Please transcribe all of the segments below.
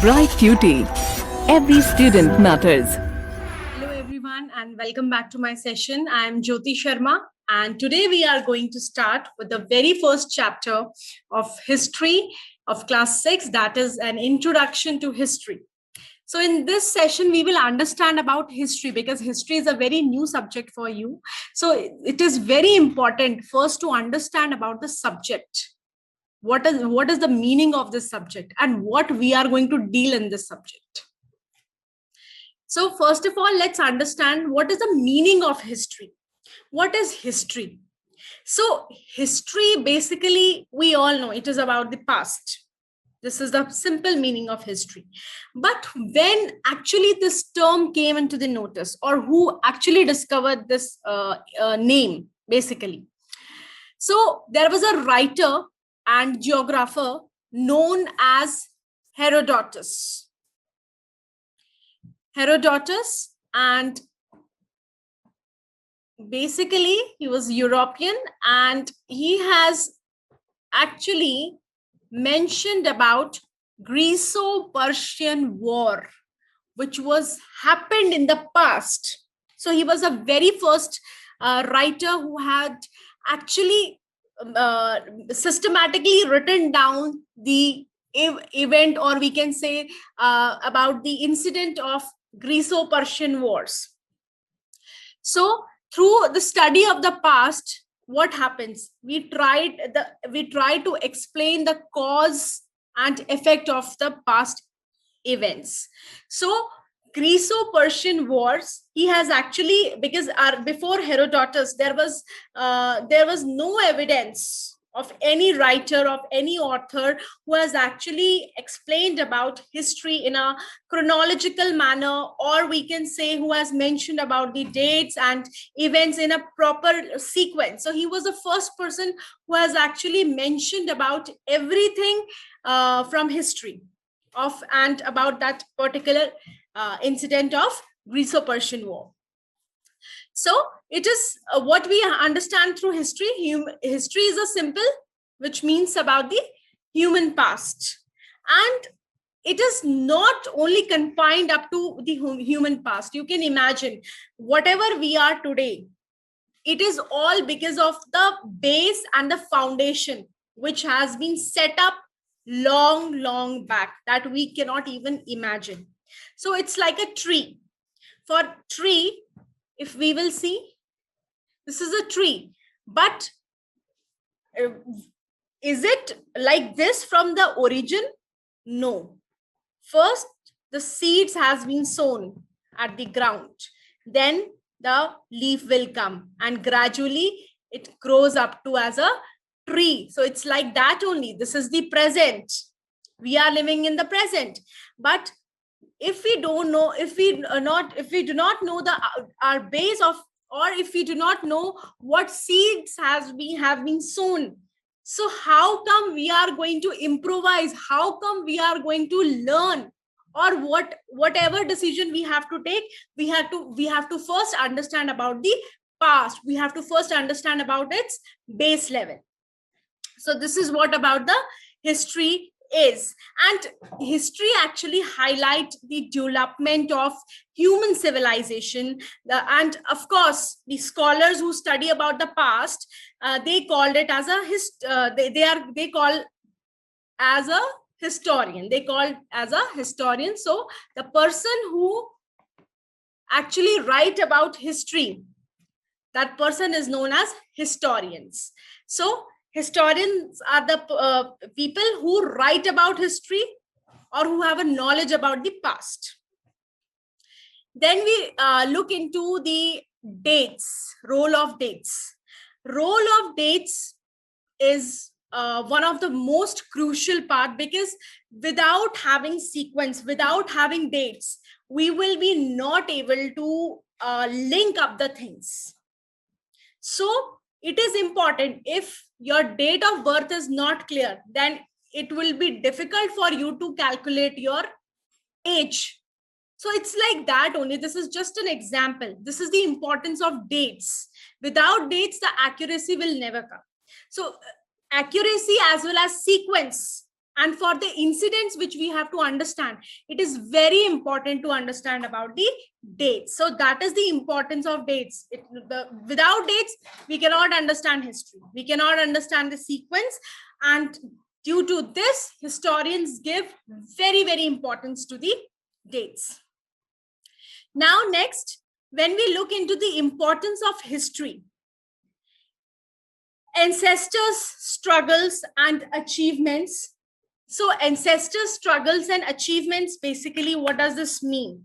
Bright Cutie. Every student matters. Hello everyone and welcome back to my session. I am Jyoti Sharma and today we are going to start with the very first chapter of history of class 6, that is an introduction to history. So in this session we will understand about history because history is a very new subject for you. So it is very important first to understand about the subject. What is the meaning of this subject and what we are going to deal in this subject. So first of all, let's understand what is the meaning of history. What is history? So history, basically, we all know it is about the past. This is the simple meaning of history. But when actually this term came into the notice, or who actually discovered this name, basically. So there was a writer and geographer known as Herodotus. And basically he was European and he has actually mentioned about Greco-Persian War, which was happened in the past. So he was a very first writer who had actually systematically written down the event, or we can say about the incident of Greco-Persian Wars. So through the study of the past, what happens? We try to explain the cause and effect of the past events. So Greco-Persian Wars, he has actually, because before Herodotus, there was no evidence of any writer, of any author who has actually explained about history in a chronological manner, or we can say who has mentioned about the dates and events in a proper sequence. So he was the first person who has actually mentioned about everything from history and about that particular incident of Greco-Persian War. So it is what we understand through history. History is a simple, which means about the human past. And it is not only confined up to the human past. You can imagine whatever we are today, it is all because of the base and the foundation, which has been set up long back that we cannot even imagine. So it's like a tree. For tree, if we will see, this is a tree, but is it like this from the origin? No. First, the seeds has been sown at the ground. Then the leaf will come and gradually it grows up to as a tree. So it's like that only. This is the present. We are living in the present. But if we don't know, if we do not know our base of, or if we do not know what seeds have been sown, so how come we are going to improvise? How come we are going to learn? Or whatever decision we have to take, we have to first understand about the past. We have to first understand about its base level. So this is what about the history is. And history actually highlight the development of human civilization, and of course the scholars who study about the past, they called it as a they call as a historian. They call as a historian. So the person who actually write about history, that person is known as historians. So historians are the people who write about history or who have a knowledge about the past. Then we look into the dates, role of dates. Role of dates is one of the most crucial part, because without having sequence, without having dates, we will be not able to link up the things. So it is important. If your date of birth is not clear, then it will be difficult for you to calculate your age. So it's like that only. This is just an example. This is the importance of dates. Without dates, the accuracy will never come. So accuracy as well as sequence And for the incidents which we have to understand, it is very important to understand about the dates. So that is the importance of dates. Without dates, we cannot understand history. We cannot understand the sequence. And due to this, historians give very, very importance to the dates. Now, next, when we look into the importance of history, ancestors' struggles and achievements. So ancestors' struggles and achievements, basically, what does this mean?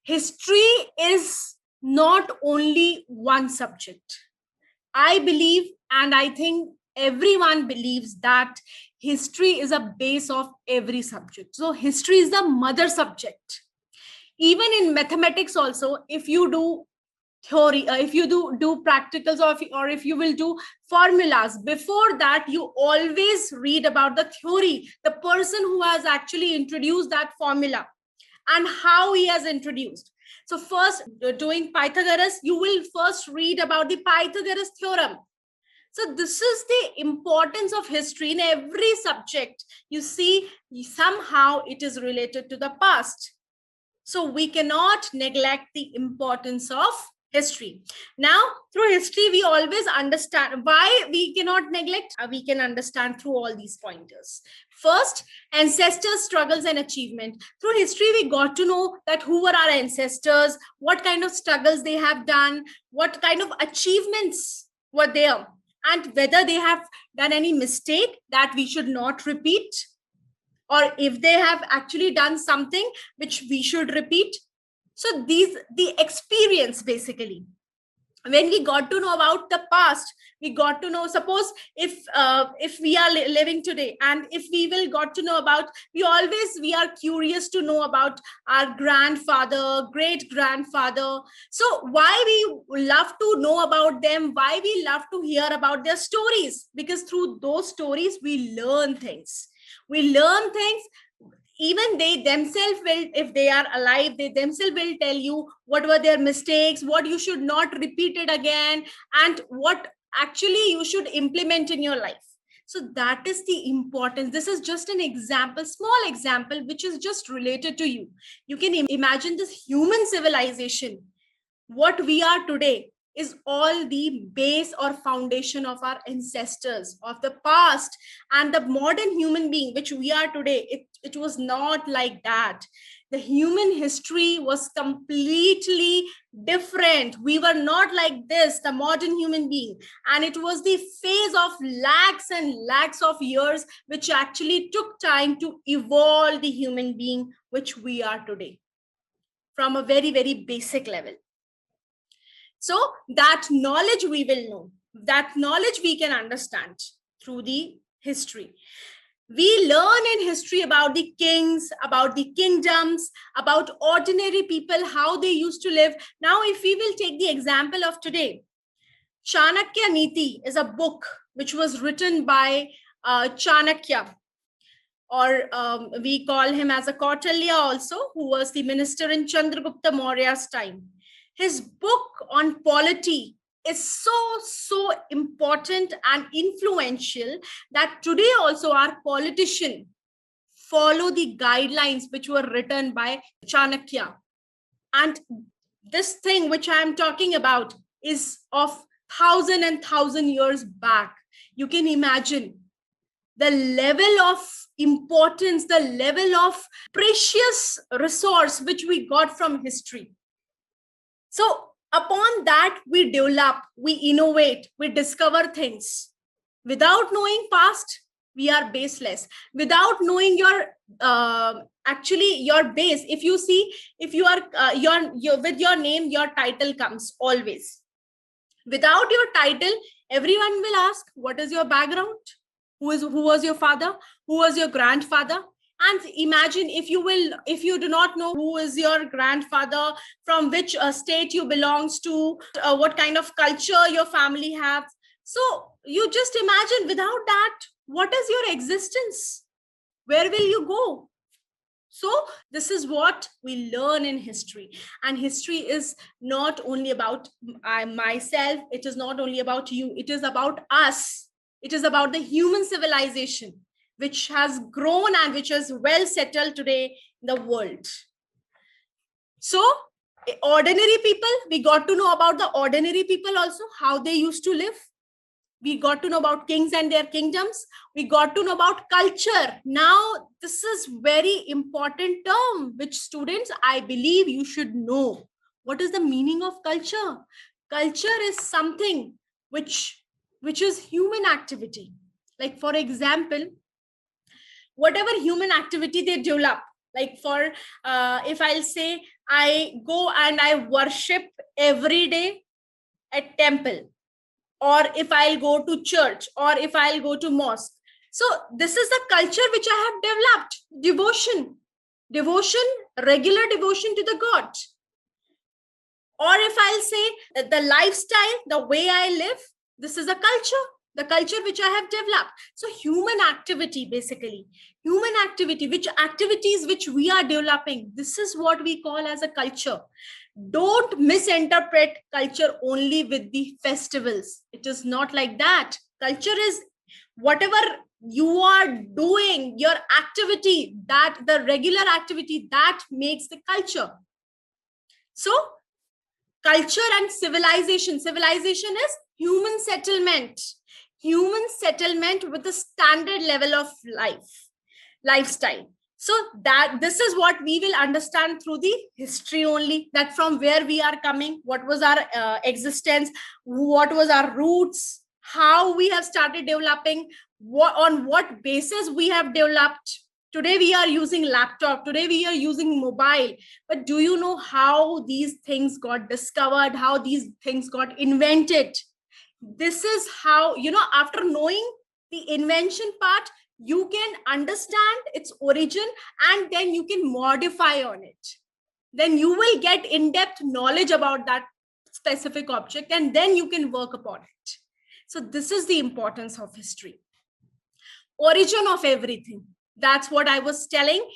History is not only one subject. I believe, and I think everyone believes, that history is a base of every subject. So history is the mother subject. Even in mathematics also, if you do theory, if you do practicals, or if you will do formulas, before that you always read about the theory, the person who has actually introduced that formula and how he has introduced. So first, doing Pythagoras, you will first read about the Pythagoras theorem. So this is the importance of history. In every subject, you see, somehow it is related to the past. So we cannot neglect the importance of history. Now, through history, we always understand why we cannot neglect. We can understand through all these pointers. First, ancestors' struggles and achievement. Through history, we got to know that who were our ancestors, what kind of struggles they have done, what kind of achievements were there, and whether they have done any mistake that we should not repeat, or if they have actually done something which we should repeat. So the experience, basically, when we got to know about the past, we got to know, suppose if we are living today, and if we will got to know about, we are curious to know about our grandfather, great grandfather. So why we love to know about them, why we love to hear about their stories? Because through those stories we learn things. Even they themselves will, if they are alive, they themselves will tell you what were their mistakes, what you should not repeat it again, and what actually you should implement in your life. So that is the importance. This is just an example, small example, which is just related to you. You can imagine this human civilization. What we are today is all the base or foundation of our ancestors of the past, and the modern human being which we are today, it was not like that. The human history was completely different. We were not like this, the modern human being, and it was the phase of lakhs and lakhs of years which actually took time to evolve the human being which we are today, from a very, very basic level. So that knowledge we will know, that knowledge we can understand through the history. We learn in history about the kings, about the kingdoms, about ordinary people, how they used to live. Now, if we will take the example of today, Chanakya Niti is a book which was written by Chanakya, or we call him as a Kautilya also, who was the minister in Chandragupta Maurya's time. His book on polity is so important and influential that today also our politicians follow the guidelines which were written by Chanakya. And this thing which I am talking about is of 1,000 years back. You can imagine the level of importance, the level of precious resource which we got from history. So upon that, we develop, we innovate, we discover things. Without knowing past, we are baseless. Without knowing your base, if you see, if you are with your name, your title comes always. Without your title, everyone will ask, what is your background? Who was your father? Who was your grandfather? And imagine if you do not know who is your grandfather, from which state you belongs to, what kind of culture your family have. So you just imagine, without that, what is your existence? Where will you go? So this is what we learn in history. And history is not only about myself. It is not only about you. It is about us. It is about the human civilization. which has grown and which is well settled today in the world. So ordinary people, we got to know about the ordinary people also, how they used to live. We got to know about kings and their kingdoms. We got to know about culture. Now, this is very important term, which students, I believe you should know. What is the meaning of culture? Culture is something which is human activity. Like, for example, whatever human activity they develop, like for, if I'll say, I go and I worship every day at temple, or if I'll go to church, or if I'll go to mosque. So this is the culture which I have developed. Devotion, regular devotion to the God. Or if I'll say the lifestyle, the way I live, this is a culture, the culture which I have developed. So human activity, basically, human activity, which activities which we are developing, this is what we call as a culture. Don't misinterpret culture only with the festivals. It is not like that. Culture is whatever you are doing, your activity, that the regular activity that makes the culture. So culture and civilization. Civilization is human settlement with a standard level of lifestyle. So that this is what we will understand through the history only, that from where we are coming, what was our existence, what was our roots, how we have started developing, on what basis we have developed. Today we are using laptop, today we are using mobile, but do you know how these things got discovered, how these things got invented? This is how, after knowing the invention part, you can understand its origin, and then you can modify on it. Then you will get in-depth knowledge about that specific object, and then you can work upon it. So this is the importance of history. Origin of everything. That's what I was telling.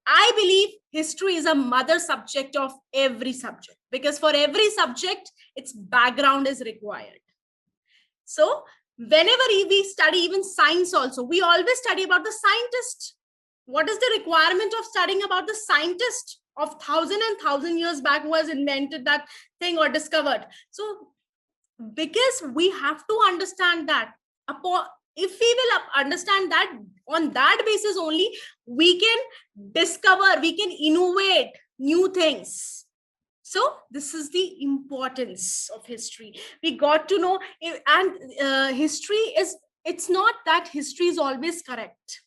I believe history is a mother subject of every subject, because for every subject, its background is required. So whenever we study even science also, we always study about the scientist. What is the requirement of studying about the scientist of 1,000 years back who has invented that thing or discovered? So because we have to understand that, if we will understand that, on that basis only, we can discover, we can innovate new things. So this is the importance of history. We got to know, and history is, it's not that history is always correct.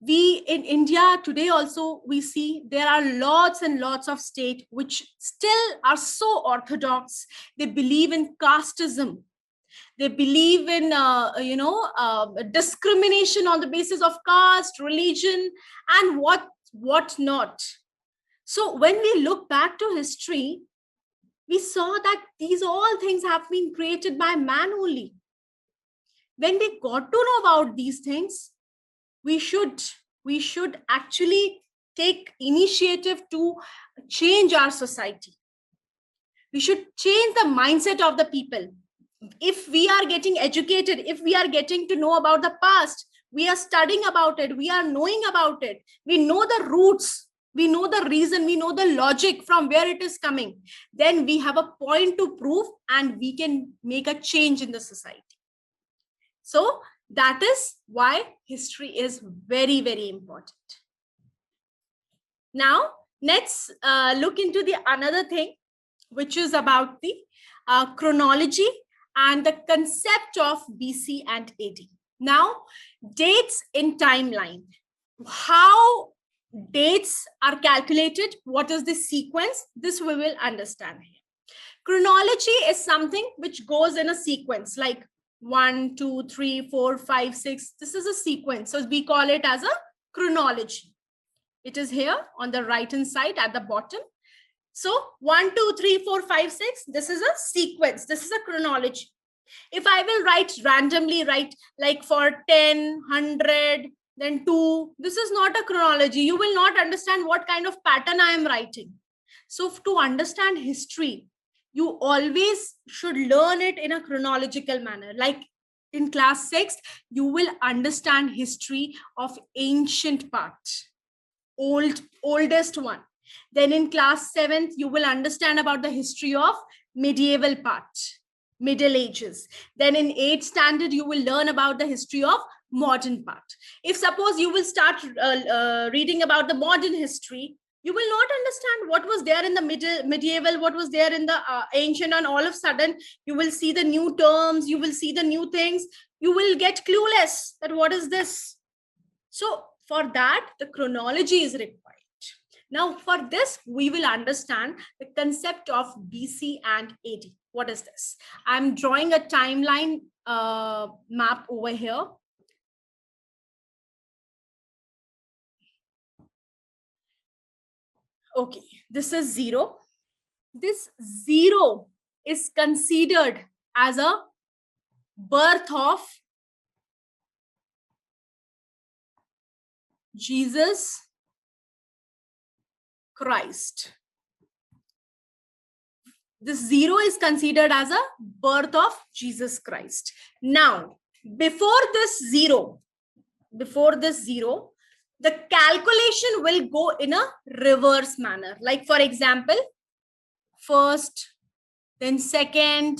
We in India today also, we see there are lots and lots of states which still are so orthodox. They believe in casteism. They believe in, discrimination on the basis of caste, religion, and what not. So when we look back to history, we saw that these all things have been created by man only. When we got to know about these things, we should actually take initiative to change our society. We should change the mindset of the people. If we are getting educated, if we are getting to know about the past, we are studying about it, we are knowing about it, we know the roots, we know the reason, we know the logic from where it is coming, then we have a point to prove, and we can make a change in the society. So that is why history is very, very important. Now, let's look into the another thing, which is about the chronology and the concept of BC and AD. Now, dates in timeline. How dates are calculated, what is the sequence, this we will understand here. Chronology is something which goes in a sequence, like 1, 2, 3, 4, 5, 6. This is a sequence. So we call it as a chronology. It is here on the right hand side at the bottom. So 1, 2, 3, 4, 5, 6. This is a sequence. This is a chronology. If I will write randomly, write like for 10, 100, then 2, this is not a chronology. You will not understand what kind of pattern I am writing. So to understand history, you always should learn it in a chronological manner. Like in class 6th, you will understand history of ancient part, oldest one. Then in class 7th, you will understand about the history of medieval part, Middle Ages. Then in 8th standard, you will learn about the history of modern part. If suppose you will start reading about the modern history, you will not understand what was there in the medieval, what was there in the ancient, and all of a sudden you will see the new terms, you will see the new things, you will get clueless that what is this. So for that, the chronology is required. Now for this, we will understand the concept of BC and AD. What is this? I'm drawing a timeline map over here. Okay, this is 0. This 0 is considered as a birth of Jesus Christ. This 0 is considered as a birth of Jesus Christ. Now, before this 0, the calculation will go in a reverse manner. Like for example, first, then second,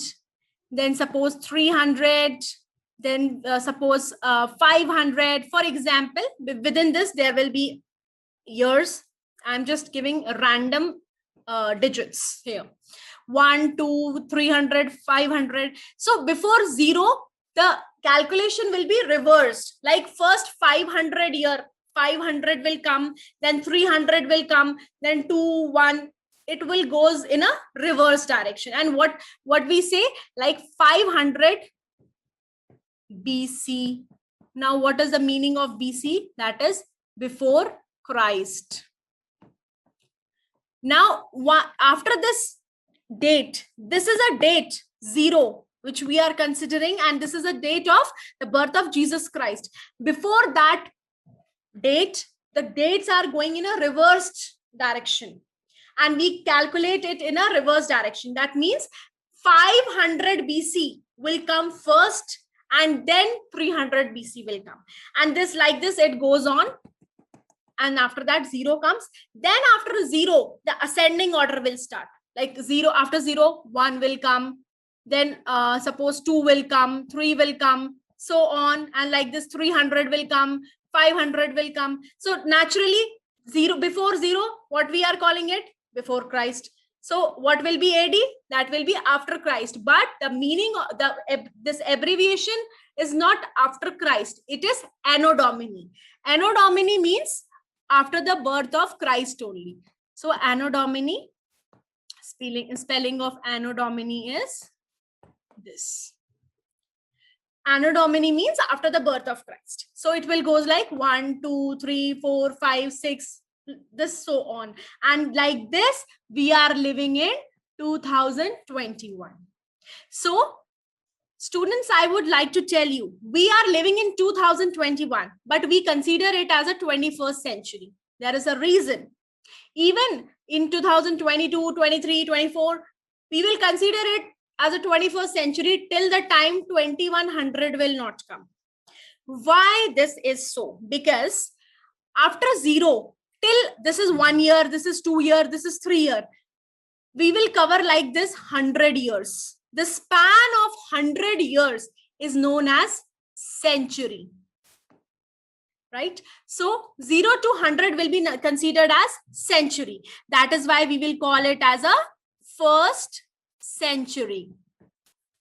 then suppose 300, then suppose 500. For example, within this, there will be years. I'm just giving random digits here. 1, 2, 300, 500. So before 0, the calculation will be reversed. Like first 500 will come, then 300 will come, then 2, 1. It will goes in a reverse direction. And what we say, like 500 BC. Now, what is the meaning of BC? That is before Christ. Now, after this date, this is a date 0, which we are considering, and this is a date of the birth of Jesus Christ. Before that date, the dates are going in a reversed direction, and we calculate it in a reverse direction. That means 500 BC will come first, and then 300 BC will come, and this like this it goes on. And after that 0 comes. Then after 0, the ascending order will start. Like 0, after 0, 1 will come. Then suppose 2 will come, 3 will come, so on. And like this 300 will come, 500 will come. So naturally 0, before 0, what we are calling it? Before Christ. So what will be AD? That will be after Christ. But the meaning of this abbreviation is not after Christ. It is Anno Domini. Anno Domini means after the birth of Christ only. So Anno Domini, spelling of Anno Domini is this. Anno Domini means after the birth of Christ. So it will goes like 1, 2, 3, 4, 5, 6, this so on. And like this, we are living in 2021. So students, I would like to tell you, we are living in 2021, but we consider it as a 21st century. There is a reason. Even in 2022, 23, 24, we will consider it as a 21st century till the time 2100 will not come. Why this is so? Because after 0, till this is 1 year, this is 2 year, this is 3 year, we will cover like this 100 years. The span of 100 years is known as century, right? So 0 to 100 will be considered as century. That is why we will call it as a first century.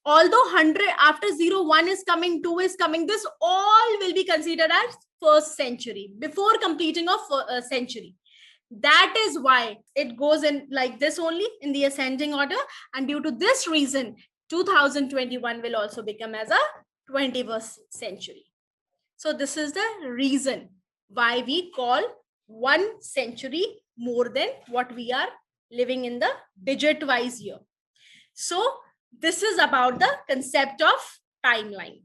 Although 100 after 0, 1 is coming, 2 is coming, this all will be considered as first century before completing of a century. That is why it goes in like this only in the ascending order. And due to this reason, 2021 will also become as a 21st century. So this is the reason why we call 1 century more than what we are living in the digit-wise year. So this is about the concept of timeline.